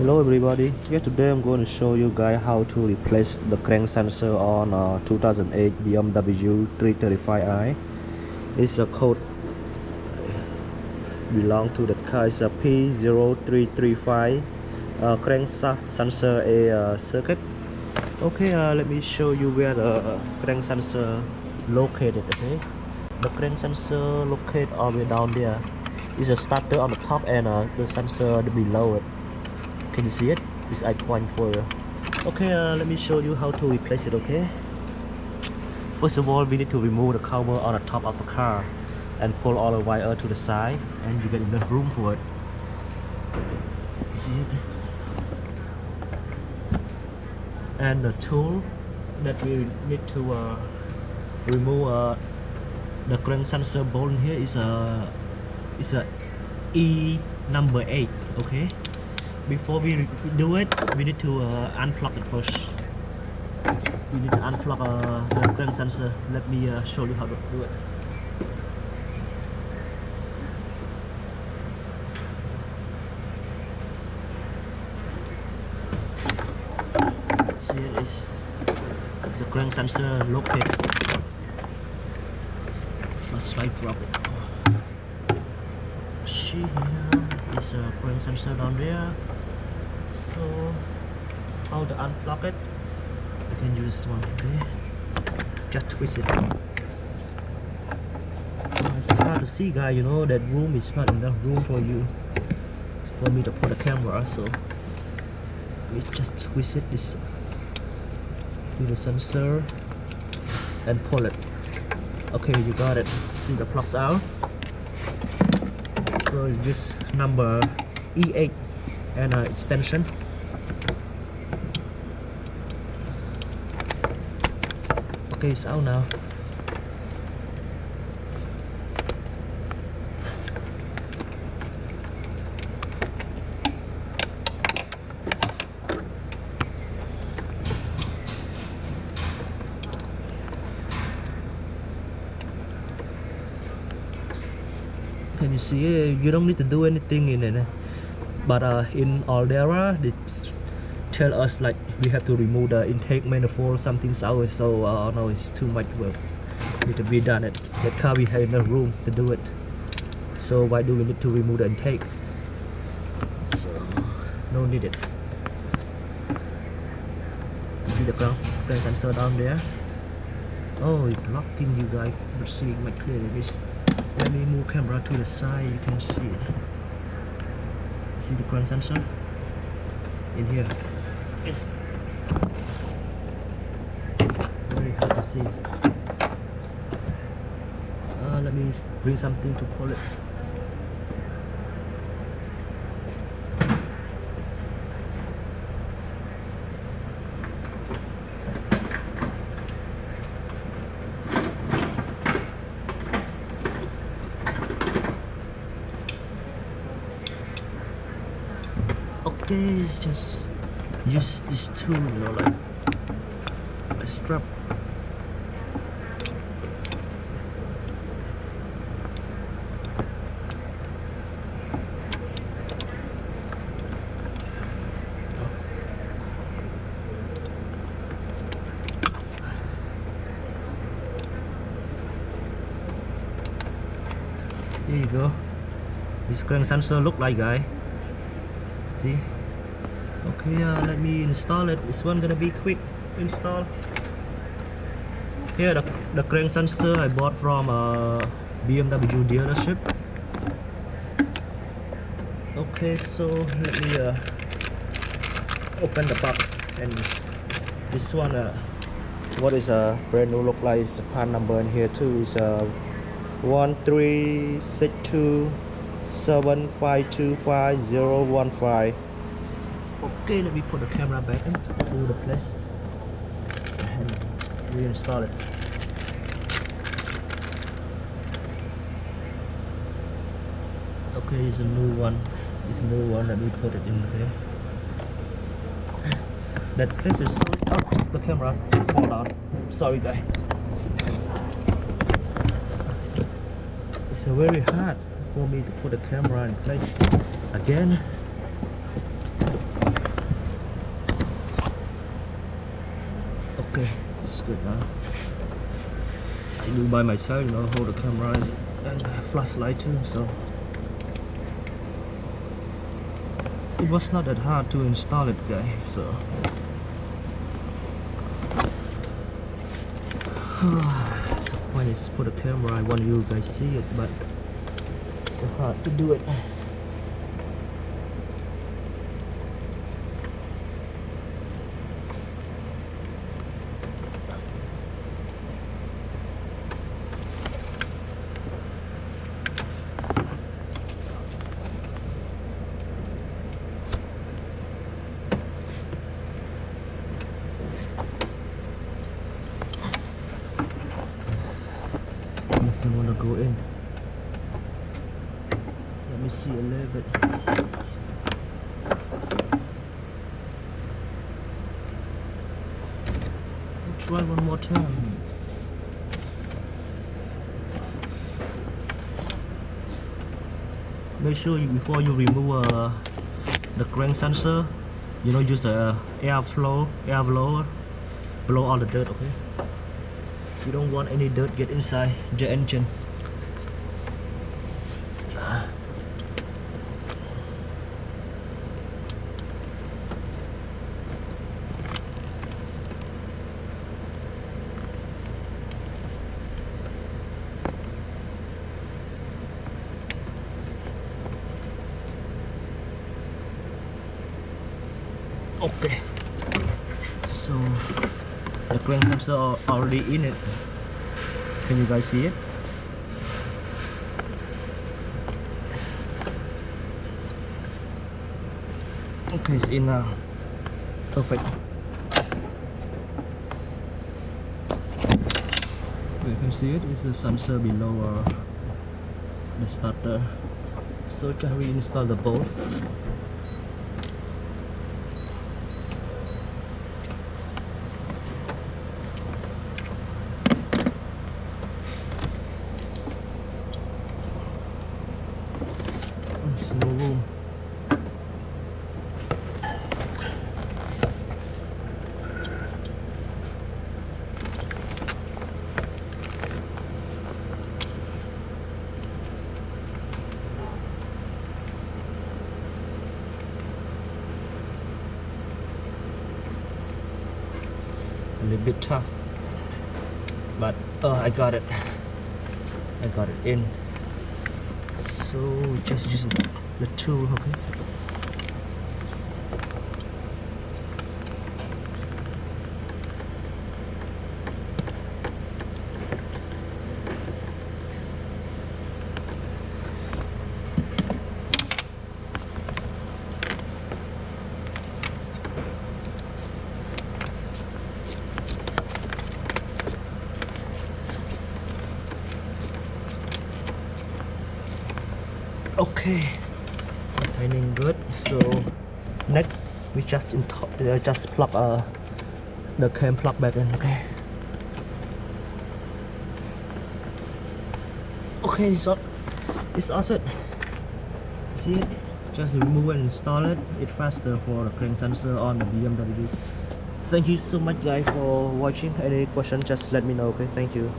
Hello everybody, today I'm going to show you guys how to replace the crank sensor on 2008 BMW 335i. It's a code belong to the car. It's a P0335 crankshaft sensor circuit. Okay, let me show you where the crank sensor located. Okay, the crank sensor located all the way down there. Is a starter on the top and the sensor below it. Can you see it? This I point for you. Okay, let me show you how to replace it. Okay, first of all we need to remove the cover on the top of the car and pull all the wire to the side, and you get enough room for it. See it? And the tool that we need to remove the crank sensor bolt here is a E number 8. Okay, before we do it, we need to unplug it first. We need to unplug the crank sensor. Let me show you how to do it. See, it's the crank sensor located. Flashlight drop it. See, here is a crank sensor down there. So how to unplug it? You can use this one. Okay, just twist it. It's hard to see, guys. You know that room is not enough room for me to put a camera, so we just twist it this to the sensor and pull it. Okay, you got it. See the plugs out. So it's this number E8 and extension. Okay, it's out now. Can you see? You don't need to do anything in it, but in Aldera they tell us like we have to remove the intake manifold, something's out, so no, it's too much work need to be done. The car we have enough room to do it, so why do we need to remove the intake? So no need it. See the crank sensor down there? Oh, it's locked in, you guys. Let's see it clearly. Let me move camera to the side, you can see it. See the crank sensor in here. It's very hard to see. Let me bring something to pull it. Okay, just use this tool, you know, like a strap. Here you go. This crank sensor look like, guy. See? Okay, let me install it. This one gonna be quick install. Here the crank sensor I bought from BMW dealership. Okay, so let me open the box, and this one what is a brand new look like is the part number in here too. Is 13627525015. Okay, let me put the camera back into the place and reinstall it. Okay, it's a new one. It's a new one. Let me put it in there. That place is so tough. The camera fall out. Sorry, guys. It's very hard for me to put the camera in place again. Okay, it's good now. I do by myself, you know, hold the cameras and flashlight too, so it was not that hard to install it, guys. So so when it's put a camera, I want you guys see it, but it's so hard to do it. I want to go in. Let me see a little bit. Try one more time. Make sure before you remove the crank sensor, you know, use the air blower, blow all the dirt. Okay. You don't want any dirt get inside the engine. Okay, so the crank sensor are already in it. Can you guys see it? Okay, it's in now. Perfect. You can see it is the sensor below the starter. So can we install the bolt? There's no room. A little bit tough, but I got it in. So just use the tool. Okay, okay, tightening good. So next we just plug the cam plug back in. Okay, it's all set. See it? Just remove and install it. It's faster for the crank sensor on the BMW. Thank you so much guys for watching. Any question, just let me know. Okay, thank you.